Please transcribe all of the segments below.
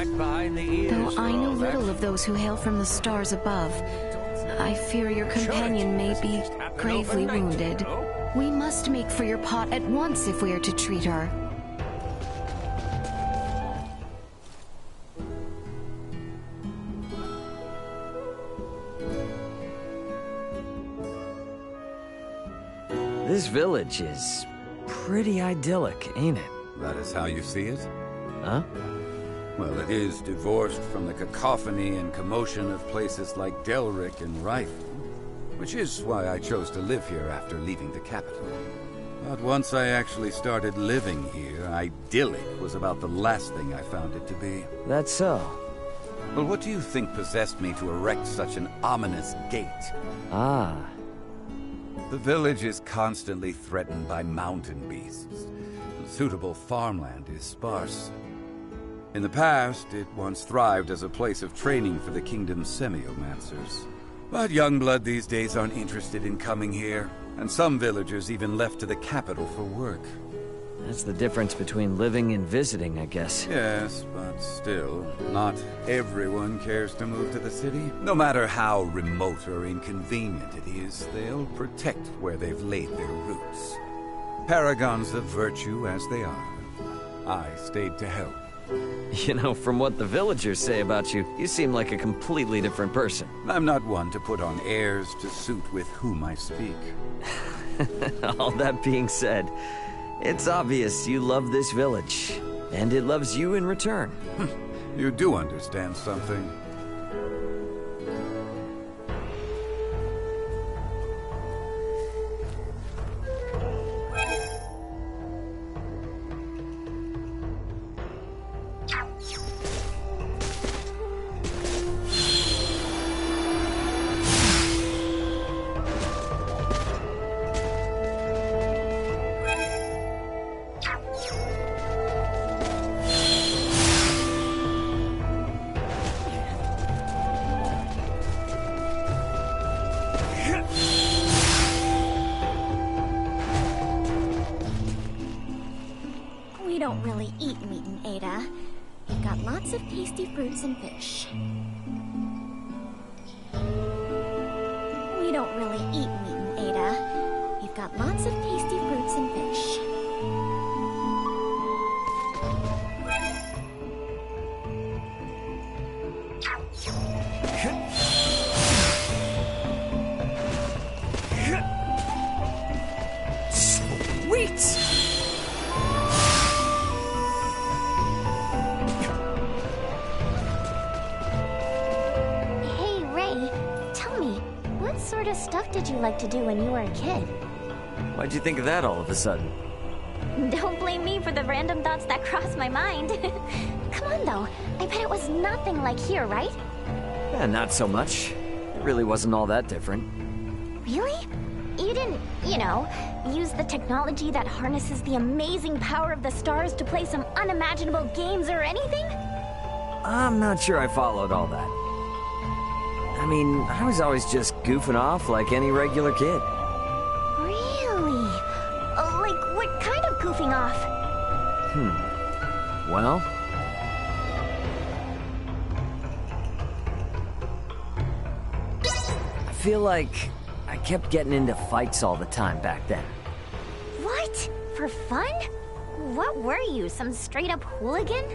right behind the ears. Though I know little of those who hail from the stars above, I fear your companion may be gravely wounded. We must make for your pot at once if we are to treat her. This village is pretty idyllic, ain't it? That is how you see it? Huh? Well, it is divorced from the cacophony and commotion of places like Delric and Rifle, which is why I chose to live here after leaving the capital. But once I actually started living here, idyllic was about the last thing I found it to be. That's so. Well, what do you think possessed me to erect such an ominous gate? Ah. The village is constantly threatened by mountain beasts. Suitable farmland is sparse. In the past, it once thrived as a place of training for the kingdom's semiomancers. But young blood these days aren't interested in coming here, and some villagers even left to the capital for work. That's the difference between living and visiting, I guess. Yes, but still, not everyone cares to move to the city. No matter how remote or inconvenient it is, they'll protect where they've laid their roots. Paragons of virtue as they are, I stayed to help. You know, from what the villagers say about you, you seem like a completely different person. I'm not one to put on airs to suit with whom I speak. All that being said, it's obvious you love this village, and it loves you in return. You do understand something. We don't really eat meat in Ada. We've got lots of tasty fruits and fish. We don't really eat meat in Ada. We've got lots of tasty fruits and fish. Sweet! What sort of stuff did you like to do when you were a kid? Why'd you think of that all of a sudden? Don't blame me for the random thoughts that crossed my mind. Come on, though. I bet it was nothing like here, right? Yeah, not so much. It really wasn't all that different. Really? You didn't, use the technology that harnesses the amazing power of the stars to play some unimaginable games or anything? I'm not sure I followed all that. I mean, I was always just goofing off like any regular kid. Really? Like, what kind of goofing off? Well... I feel like I kept getting into fights all the time back then. What? For fun? What were you, some straight-up hooligan?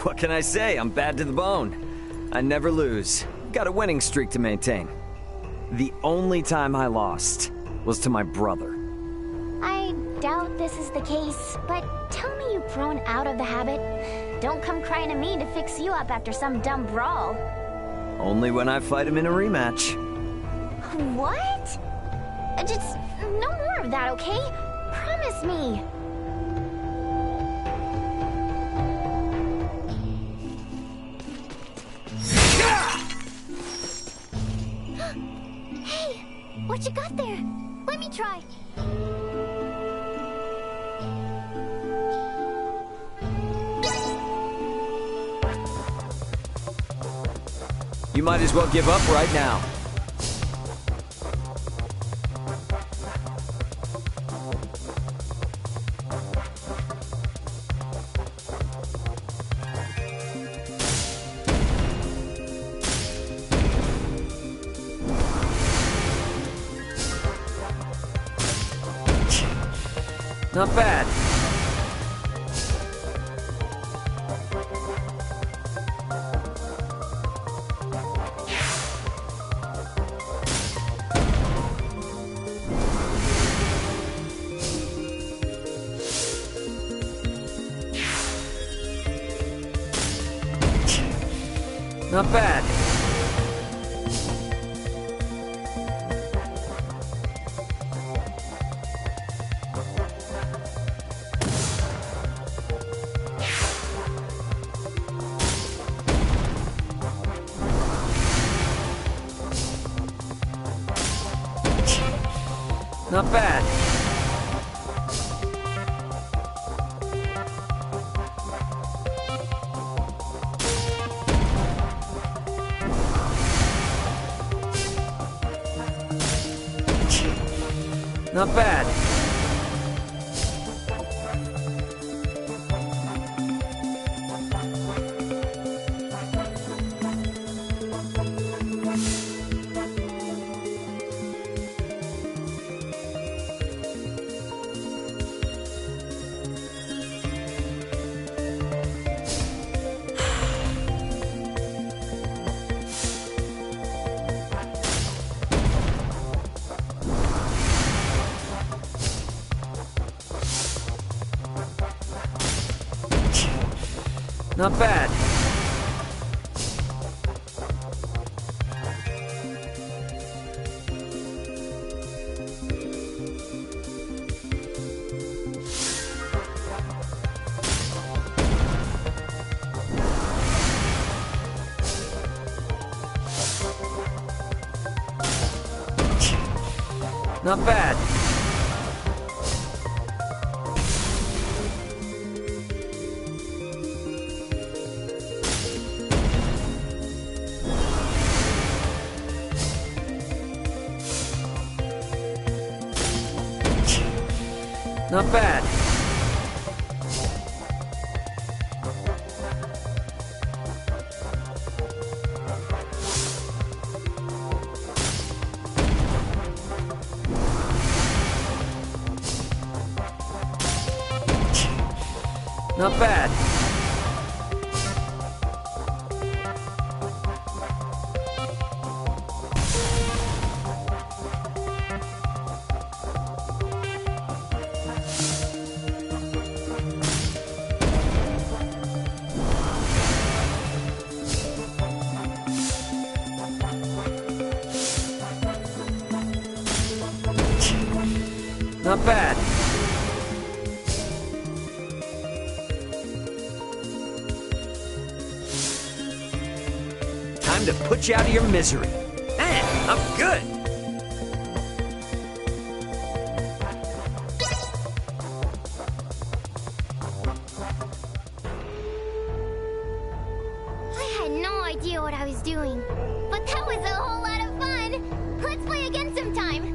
What can I say? I'm bad to the bone. I never lose. Got a winning streak to maintain. The only time I lost was to my brother. I doubt this is the case, but tell me you've grown out of the habit. Don't come crying to me to fix you up after some dumb brawl. Only when I fight him in a rematch. What? Just no more of that, okay? Promise me. What you got there? Let me try. You might as well give up right now. Not bad. Not bad. Not bad. Not bad. Not bad. Not bad. Not bad. Not bad. Not bad. Time to put you out of your misery. Man, I'm good. I had no idea what I was doing, but that was a whole lot of fun. Let's play again sometime.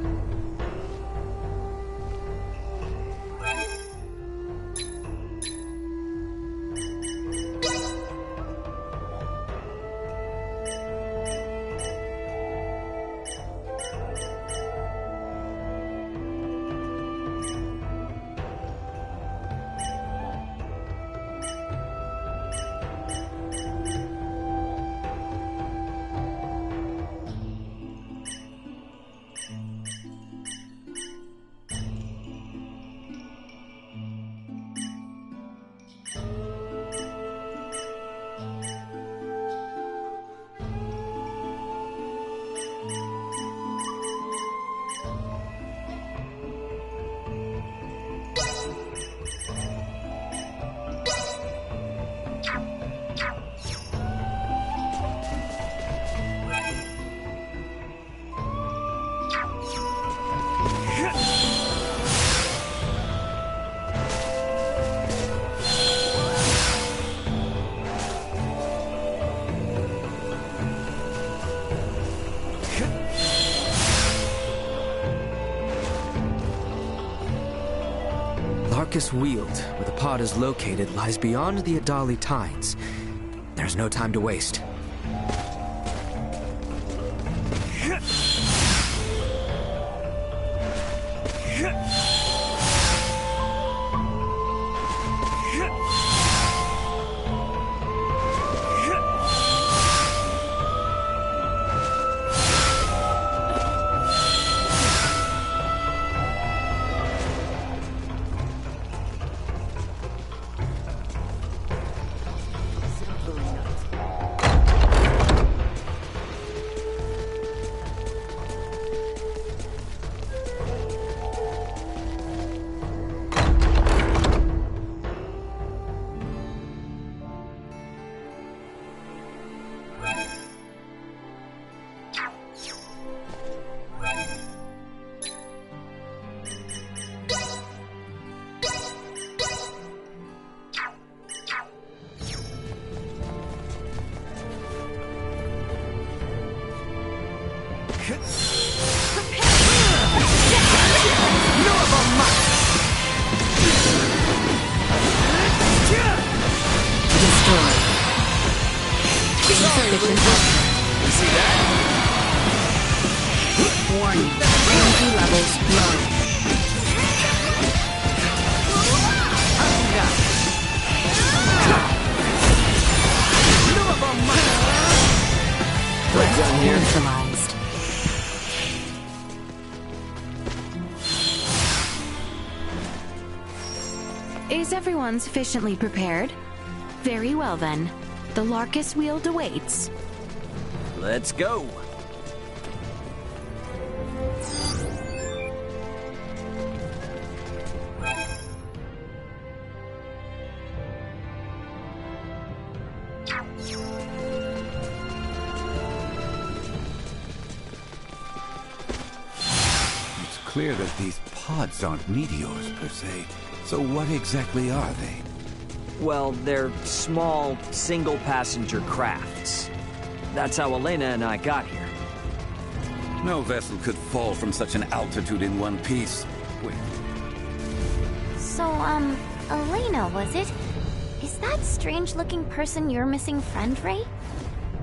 Arcus Weald, where the pod is located, lies beyond the Adali Tides. There's no time to waste. Destroy. Insufficient output. You see that? Warning. Energy levels low. Threat neutralized. Is everyone sufficiently prepared? Very well then. The Larkus Wield awaits. Let's go. It's clear that these pods aren't meteors per se. So what exactly are they? Well, they're small, single-passenger crafts. That's how Elena and I got here. No vessel could fall from such an altitude in one piece. Wait, So, Elena, was it? Is that strange-looking person your missing friend, Ray?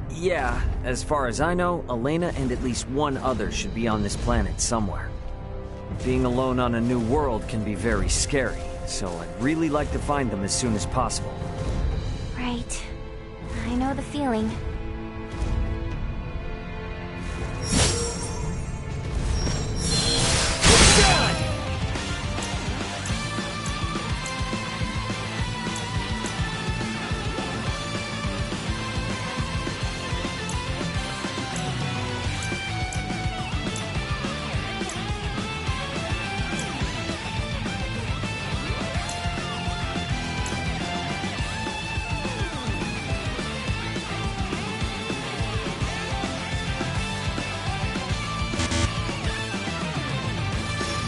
Yeah, as far as I know, Elena and at least one other should be on this planet somewhere. Being alone on a new world can be very scary, so I'd really like to find them as soon as possible. Right. I know the feeling.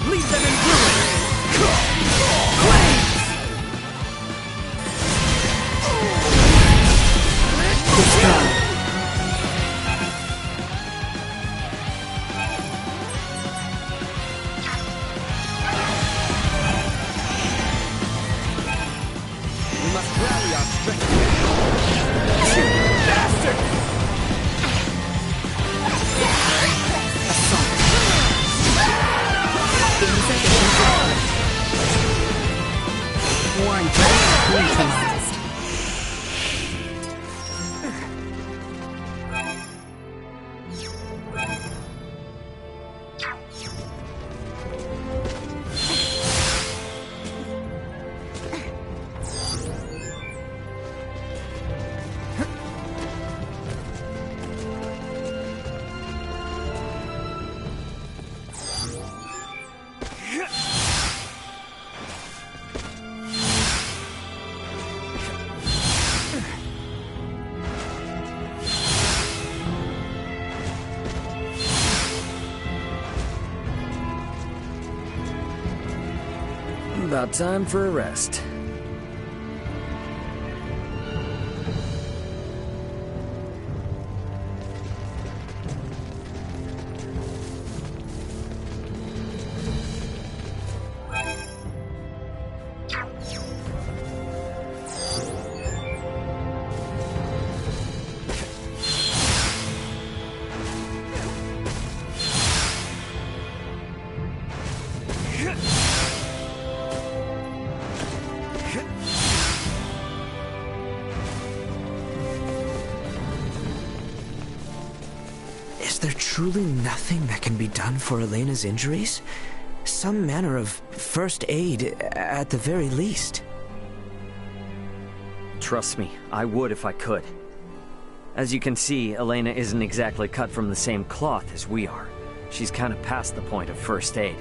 Leave them in ruin! We must rally our strength. You bastard! Warning. Neutralized. About time for a rest. Is there truly nothing that can be done for Elena's injuries? Some manner of first aid, at the very least. Trust me, I would if I could. As you can see, Elena isn't exactly cut from the same cloth as we are. She's kind of past the point of first aid.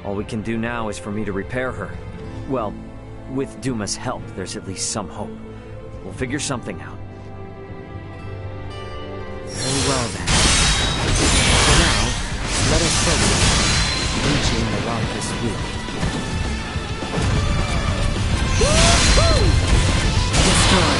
All we can do now is for me to repair her. Well, with Duma's help, there's at least some hope. We'll figure something out. Very well then. For now, let us focus on reaching the Larkus Wield. Destroy.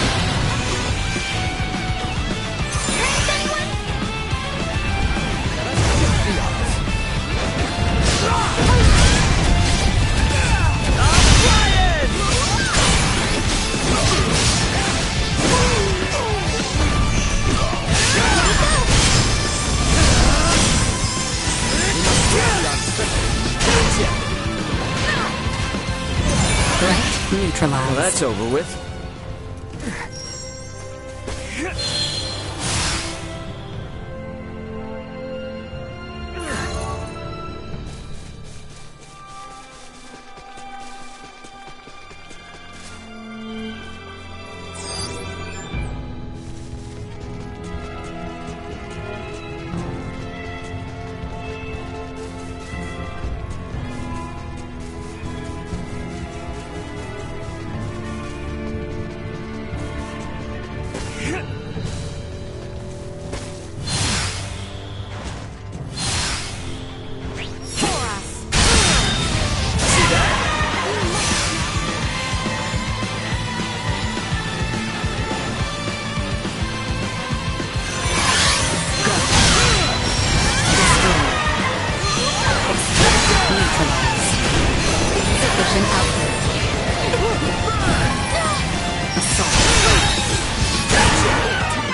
neutralized. Well, that's over with.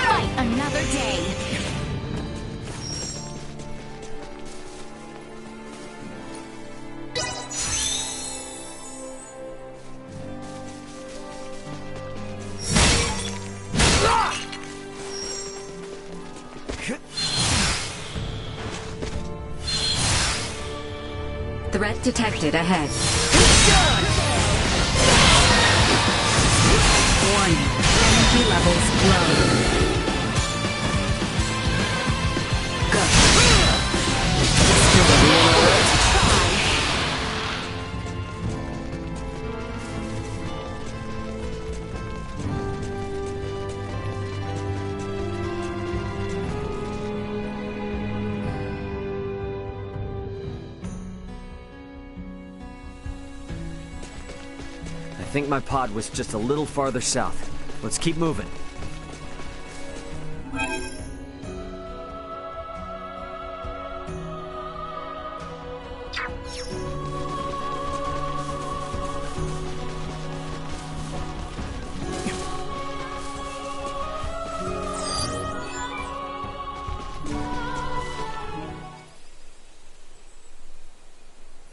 Fight another day. Threat detected ahead. Warning. Energy levels low. I think my pod was just a little farther south. Let's keep moving.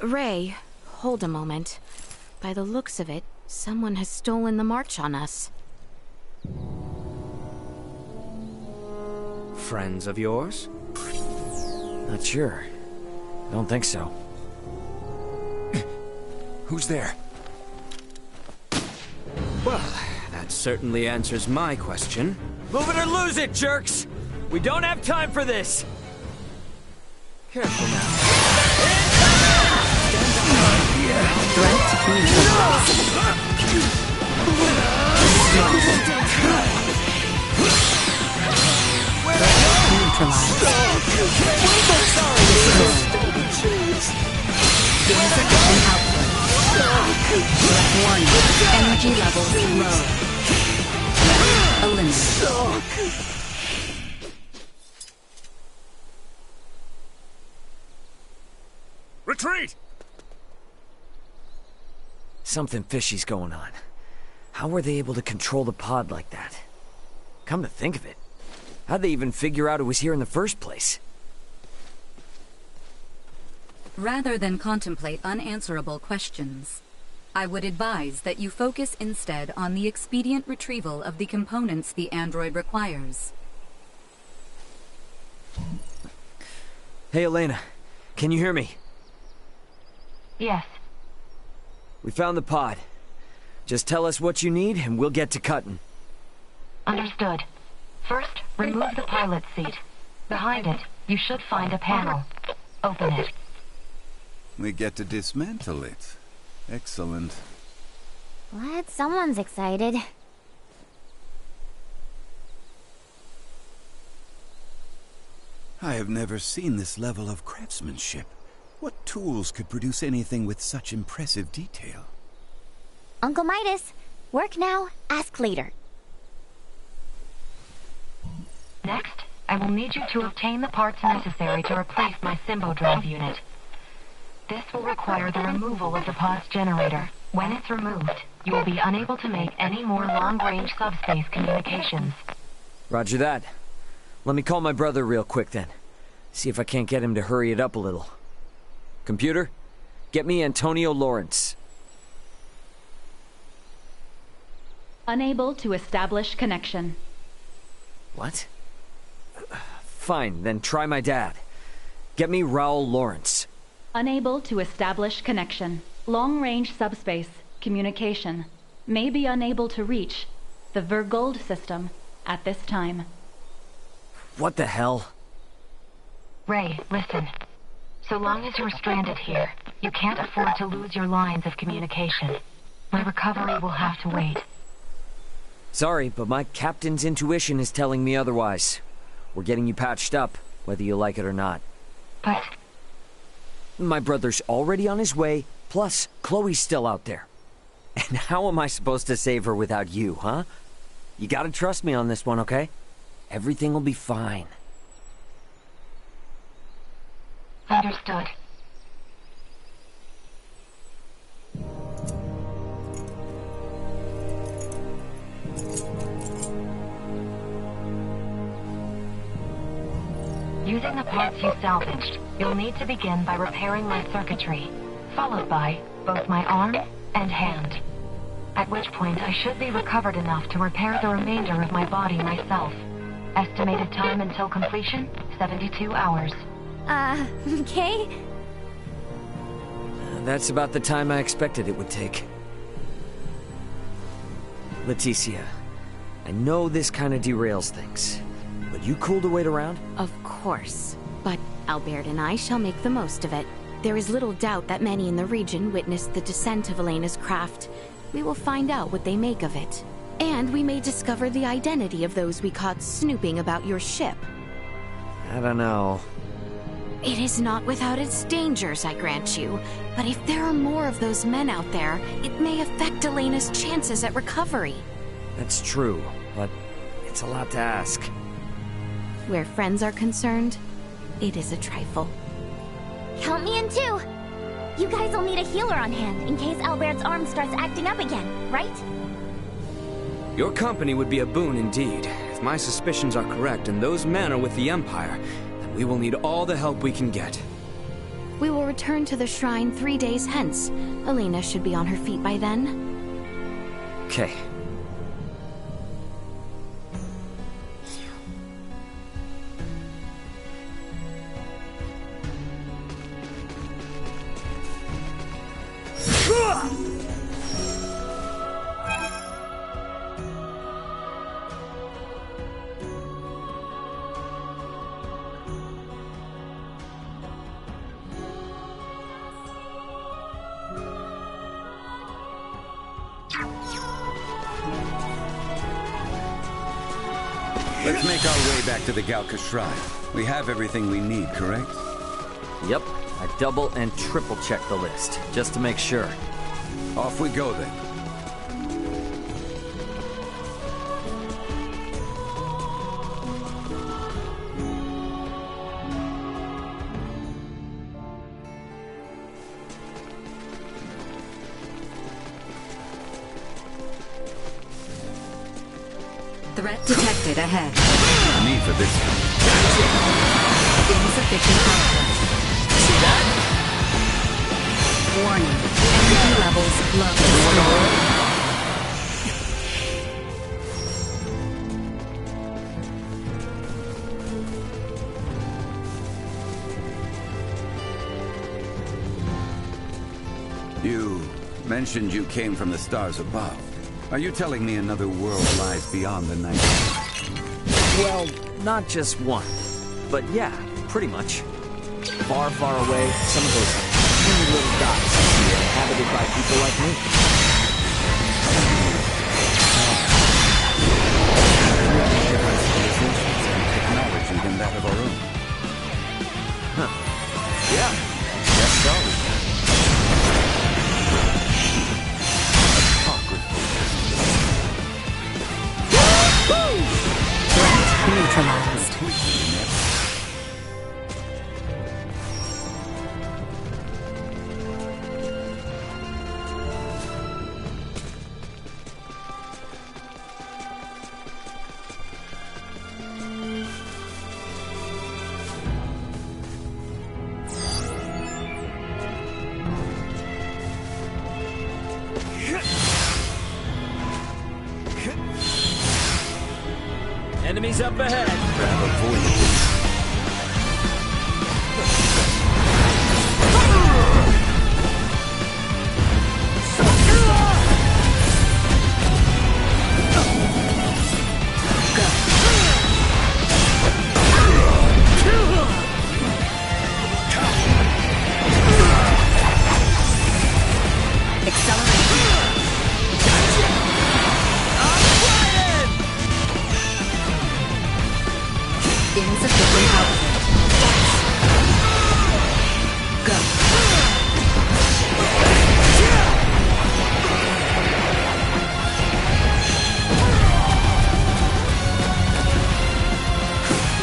Ray, hold a moment. By the looks of it, someone has stolen the march on us. Friends of yours? Not sure. Don't think so. Who's there? Well, that certainly answers my question. Move it or lose it, jerks! We don't have time for this! Careful now. Threat neutralized. Neutralized. Insufficient output. Warning. Energy levels low. Eliminated. Retreat! Something fishy's going on. How were they able to control the pod like that? Come to think of it, how'd they even figure out it was here in the first place? Rather than contemplate unanswerable questions, I would advise that you focus instead on the expedient retrieval of the components the android requires. Hey, Elena. Can you hear me? Yes. We found the pod. Just tell us what you need and we'll get to cutting. Understood. First, remove the pilot's seat. Behind it, you should find a panel. Open it. We get to dismantle it. Excellent. Glad someone's excited. I have never seen this level of craftsmanship. What tools could produce anything with such impressive detail? Uncle Midas, work now, ask later. Next, I will need you to obtain the parts necessary to replace my Symbo drive unit. This will require the removal of the pod's generator. When it's removed, you will be unable to make any more long-range subspace communications. Roger that. Let me call my brother real quick then. See if I can't get him to hurry it up a little. Computer, get me Antonio Lawrence. Unable to establish connection. What? Fine, then try my dad. Get me Raoul Lawrence. Unable to establish connection. Long-range subspace communication. May be unable to reach the Vergold system at this time. What the hell? Ray, listen. So long as you're stranded here, you can't afford to lose your lines of communication. My recovery will have to wait. Sorry, but my captain's intuition is telling me otherwise. We're getting you patched up, whether you like it or not. But... My brother's already on his way, plus Chloe's still out there. And how am I supposed to save her without you, huh? You gotta trust me on this one, okay? Everything will be fine. Understood. Using the parts you salvaged, you'll need to begin by repairing my circuitry, followed by both my arm and hand. At which point I should be recovered enough to repair the remainder of my body myself. Estimated time until completion, 72 hours. Okay? That's about the time I expected it would take. Leticia, I know this kind of derails things, but you cool to wait around? Of course. But Albert and I shall make the most of it. There is little doubt that many in the region witnessed the descent of Elena's craft. We will find out what they make of it. And we may discover the identity of those we caught snooping about your ship. I don't know. It is not without its dangers, I grant you. But if there are more of those men out there, it may affect Elena's chances at recovery. That's true, but it's a lot to ask. Where friends are concerned, it is a trifle. Count me in too! You guys will need a healer on hand in case Albert's arm starts acting up again, right? Your company would be a boon indeed. If my suspicions are correct and those men are with the Empire, then we will need all the help we can get. We will return to the shrine 3 days hence. Elena should be on her feet by then. Okay. Let's make our way back to the Galka Shrine. We have everything we need, correct? Yep, I double and triple checked the list, just to make sure. Off we go then. Threat detected ahead. Me for this one. Insufficient output. See that? Warning. Energy levels low. You mentioned you came from the stars above. Are you telling me another world lies beyond the night? Well, not just one. But yeah, pretty much. Far, far away, some of those tiny little dots are inhabited by people like me. Different civilizations and technology than that of our own. Huh. Yeah, I guess so. Threat neutralized. Enemies up ahead. Grab a void. Insufficient output. Go.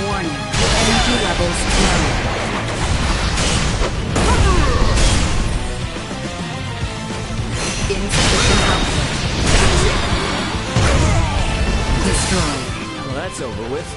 Warning. Energy levels low. Insufficient output. Destroyed. Well, that's over with.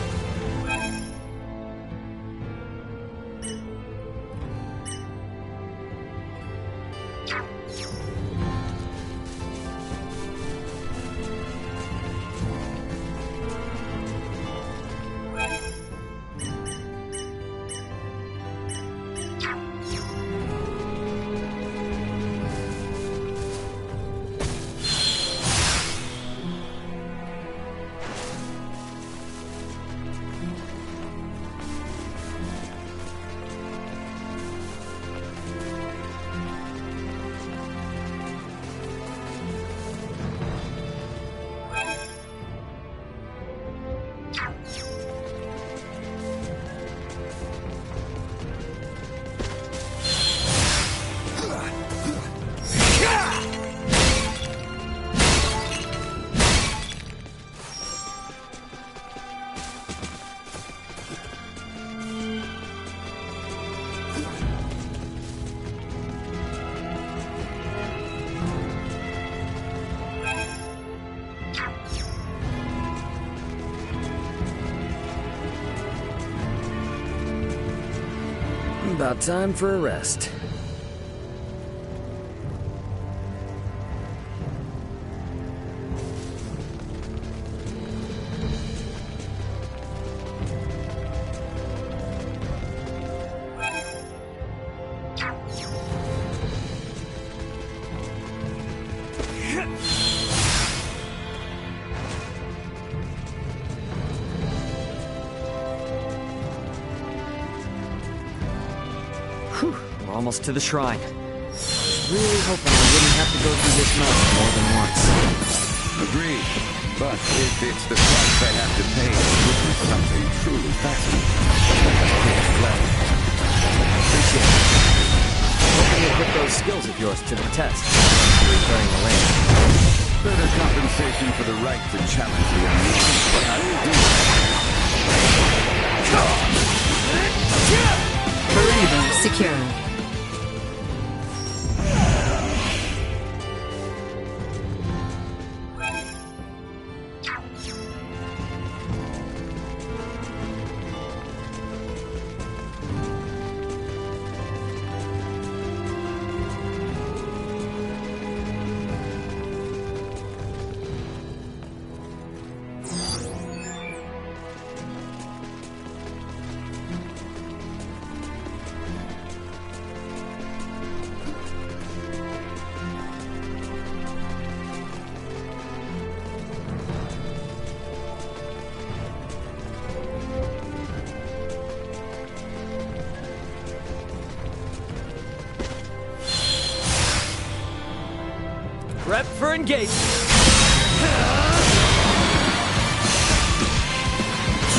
About time for a rest. Almost to the shrine. Really hoping I wouldn't have to go through this mountain more than once. Agreed. But if it's the price I have to pay to witness something truly fascinating, gladly. Appreciate it. Hoping you'll put those skills of yours to the test. Repairing the land. Better compensation for the right to challenge the unknown. But I will do it. Perimeter secure. Prep for engagement.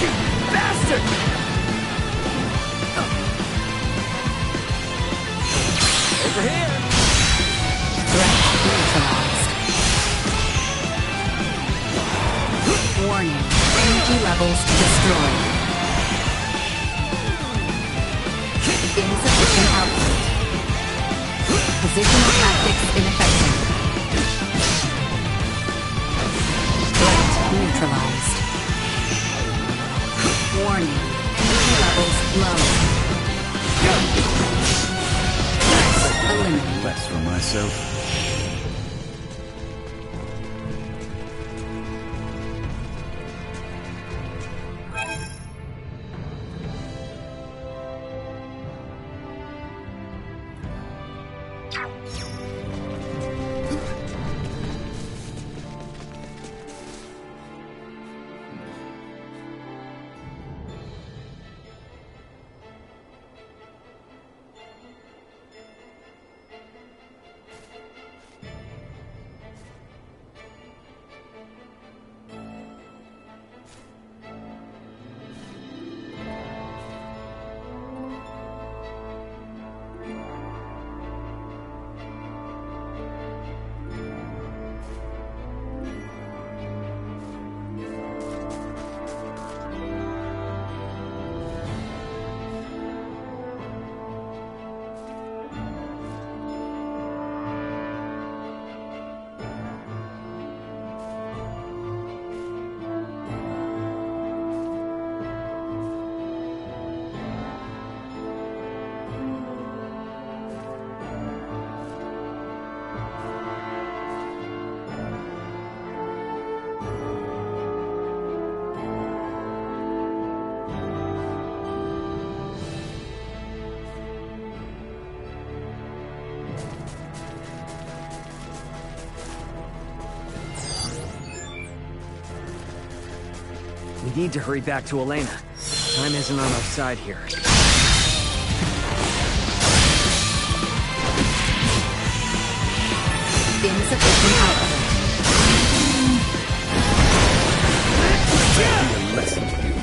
You bastard! Over here. Threat neutralized. Warning. Energy levels destroyed. Insufficient output. Positional tactics ineffective. Neutralized. Warning. Energy levels low. Eliminated. Less for myself. need to hurry back to Elena. Time isn't on our side here. Insufficient output. That'll be a lesson to you.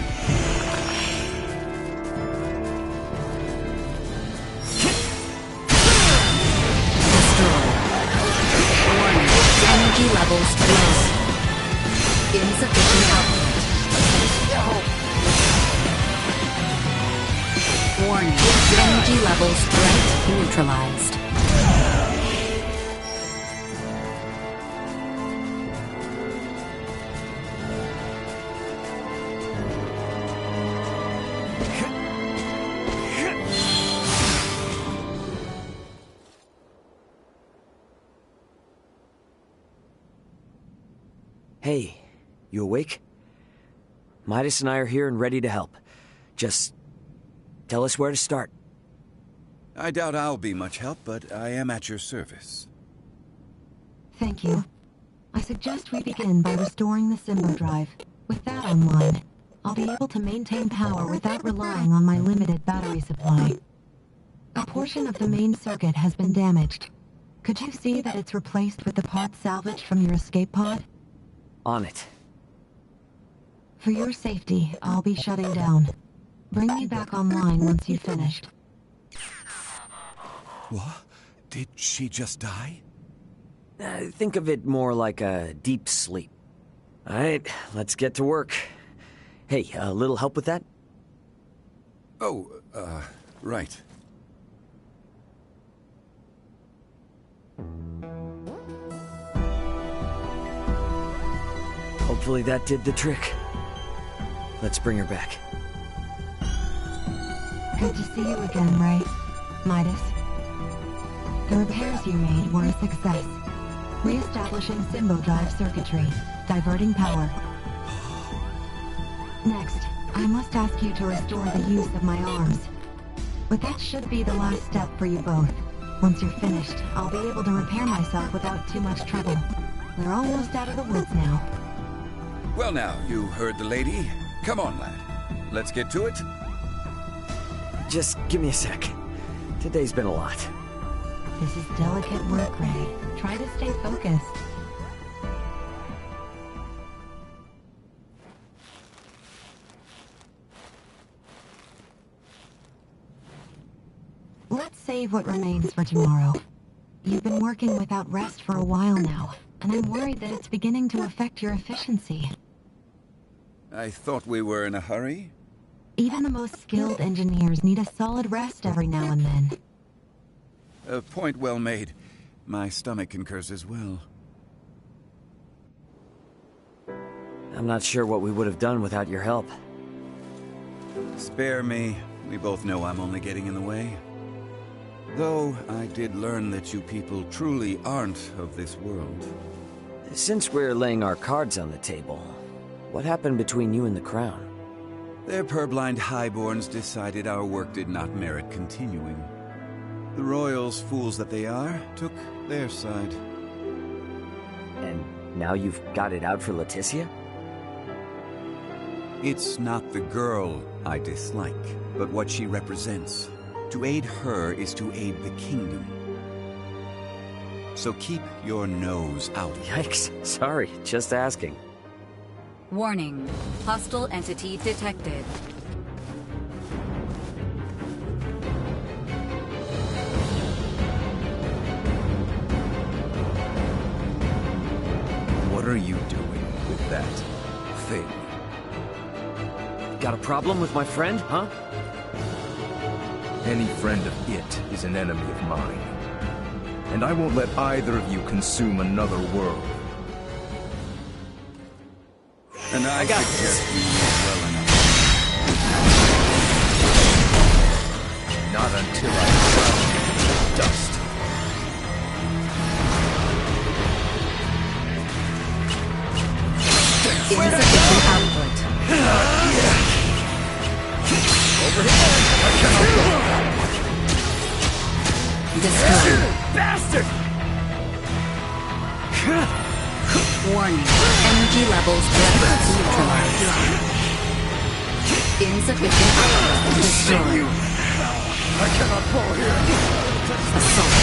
Energy levels decrease. Insufficient output. Warning. Energy levels threat neutralized. Hey, you awake? Midas and I are here and ready to help. Just tell us where to start. I doubt I'll be much help, but I am at your service. Thank you. I suggest we begin by restoring the Symbo drive. With that online, I'll be able to maintain power without relying on my limited battery supply. A portion of the main circuit has been damaged. Could you see that it's replaced with the parts salvaged from your escape pod? On it. For your safety, I'll be shutting down. Bring me back online once you've finished. What? Did she just die? Think of it more like a deep sleep. Alright, let's get to work. Hey, a little help with that? Oh, right. Hopefully that did the trick. Let's bring her back. Good to see you again, Ray. Midas. The repairs you made were a success. Re-establishing Symbo drive circuitry, diverting power. Next, I must ask you to restore the use of my arms. But that should be the last step for you both. Once you're finished, I'll be able to repair myself without too much trouble. We're almost out of the woods now. Well now, you heard the lady. Come on, lad. Let's get to it. Just give me a sec. Today's been a lot. This is delicate work, Ray. Try to stay focused. Let's save what remains for tomorrow. You've been working without rest for a while now, and I'm worried that it's beginning to affect your efficiency. I thought we were in a hurry. Even the most skilled engineers need a solid rest every now and then. A point well made. My stomach concurs as well. I'm not sure what we would have done without your help. Spare me. We both know I'm only getting in the way. Though I did learn that you people truly aren't of this world. Since we're laying our cards on the table, what happened between you and the Crown? Their purblind highborns decided our work did not merit continuing. The royals, fools that they are, took their side. And now you've got it out for Leticia? It's not the girl I dislike, but what she represents. To aid her is to aid the kingdom. So keep your nose out of it. Yikes. Sorry, just asking. Warning. Hostile entity detected. What are you doing with that thing? Got a problem with my friend, huh? Any friend of it is an enemy of mine. And I won't let either of you consume another world. And I got suggest we use well enough. Not until I drown you in dust. Insufficient output. Overhead! I cannot go! Destroyed. Bastard! Warning. Energy levels neutralized. Insufficient output. Destroy. I cannot fall here. Assault.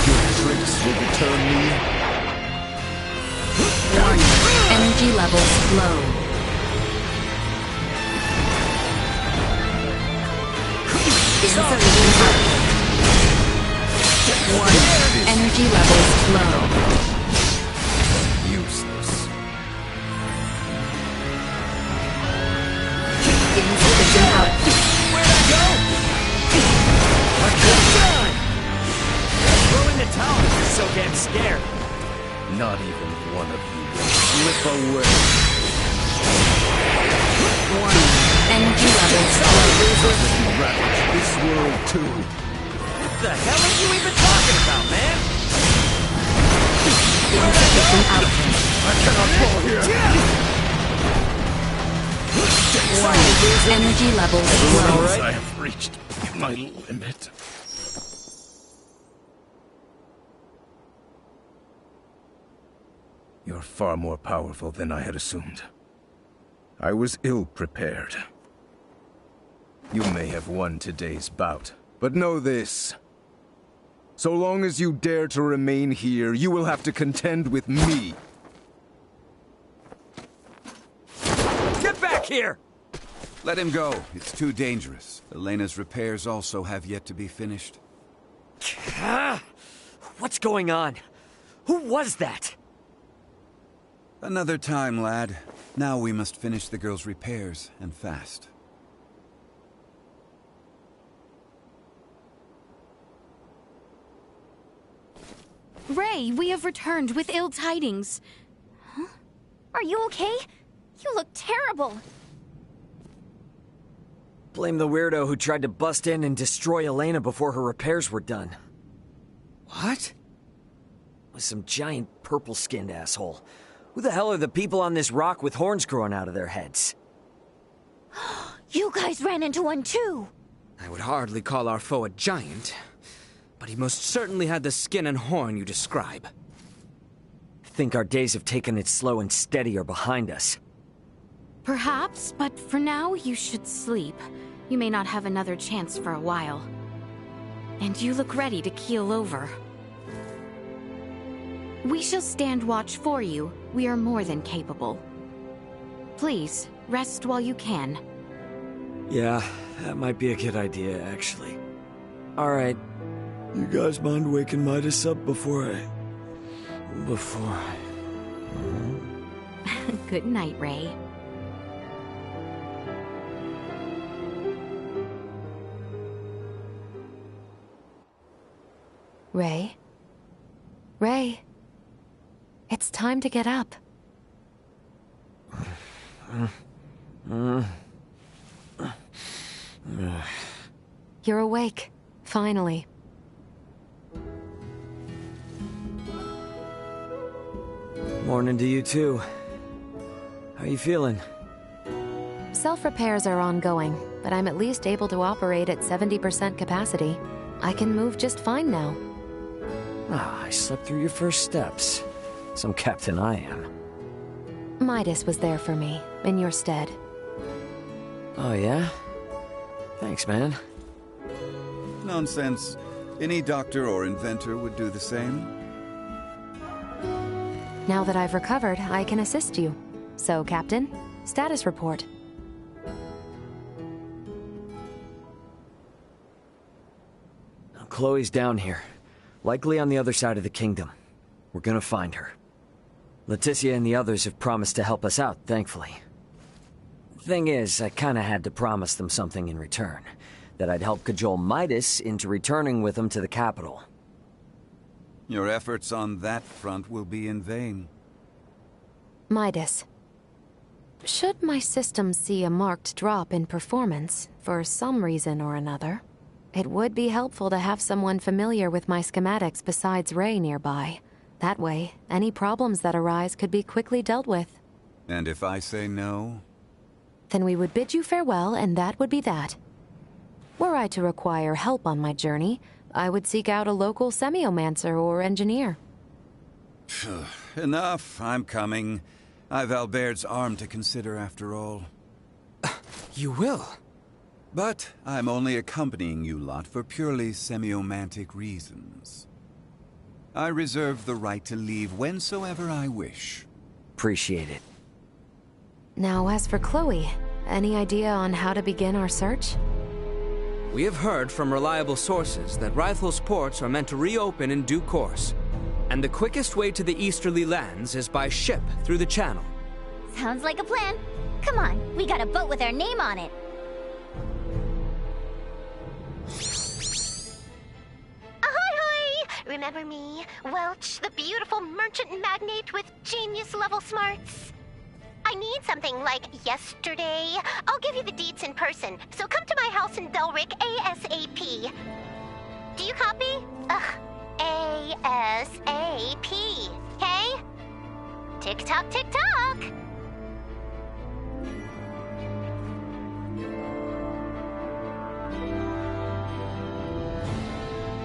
Your tricks will deter me. Warning. Energy levels low. Insufficient output. Warning. Energy levels low. Useless. Insufficient output. Where'd I go? Throw in the towel if you're so damn scared. Not even one of you will slip away. Warning. Energy levels low. Ravage this world too. What the hell are you even talking about, man? Insufficient output. I cannot fall here. Warning. Energy levels low. I have reached my limit. You're far more powerful than I had assumed. I was ill-prepared. You may have won today's bout, but know this. So long as you dare to remain here, you will have to contend with me. Get back here! Let him go. It's too dangerous. Elena's repairs also have yet to be finished. What's going on? Who was that? Another time, lad. Now we must finish the girl's repairs, and fast. Ray, we have returned with ill tidings. Huh? Are you okay? You look terrible. Blame the weirdo who tried to bust in and destroy Elena before her repairs were done. What? Was some giant purple-skinned asshole. Who the hell are the people on this rock with horns growing out of their heads? You guys ran into one too! I would hardly call our foe a giant, but he most certainly had the skin and horn you describe. Think our days of taking it slow and steady are behind us. Perhaps, but for now, you should sleep. You may not have another chance for a while. And you look ready to keel over. We shall stand watch for you. We are more than capable. Please, rest while you can. Yeah, that might be a good idea, actually. Alright. You guys mind waking Midas up before I... Good night, Ray. Ray? Ray? It's time to get up. You're awake, finally. Morning to you too. How you feeling? Self-repairs are ongoing, but I'm at least able to operate at 70% capacity. I can move just fine now. Ah, I slept through your first steps. Some captain I am. Midas was there for me, in your stead. Oh yeah? Thanks, man. Nonsense. Any doctor or inventor would do the same. Now that I've recovered, I can assist you. So, Captain, status report. Chloe's down here. Likely on the other side of the kingdom. We're gonna find her. Leticia and the others have promised to help us out, thankfully. Thing is, I kinda had to promise them something in return. That I'd help cajole Midas into returning with them to the capital. Your efforts on that front will be in vain. Midas. Should my system see a marked drop in performance, for some reason or another, it would be helpful to have someone familiar with my schematics besides Ray nearby. That way, any problems that arise could be quickly dealt with. And if I say no? Then we would bid you farewell, and that would be that. Were I to require help on my journey, I would seek out a local semiomancer or engineer. Enough, I'm coming. I've Albert's arm to consider after all. You will? But I'm only accompanying you lot for purely semiomantic reasons. I reserve the right to leave whensoever I wish. Appreciate it. Now, as for Chloe, any idea on how to begin our search? We have heard from reliable sources that Rythel's ports are meant to reopen in due course. And the quickest way to the easterly lands is by ship through the channel. Sounds like a plan. Come on, we got a boat with our name on it. Remember me, Welch, the beautiful merchant magnate with genius-level smarts? I need something like yesterday. I'll give you the deets in person, so come to my house in Belric ASAP. Do you copy? ASAP, okay? Tick-tock, tick-tock!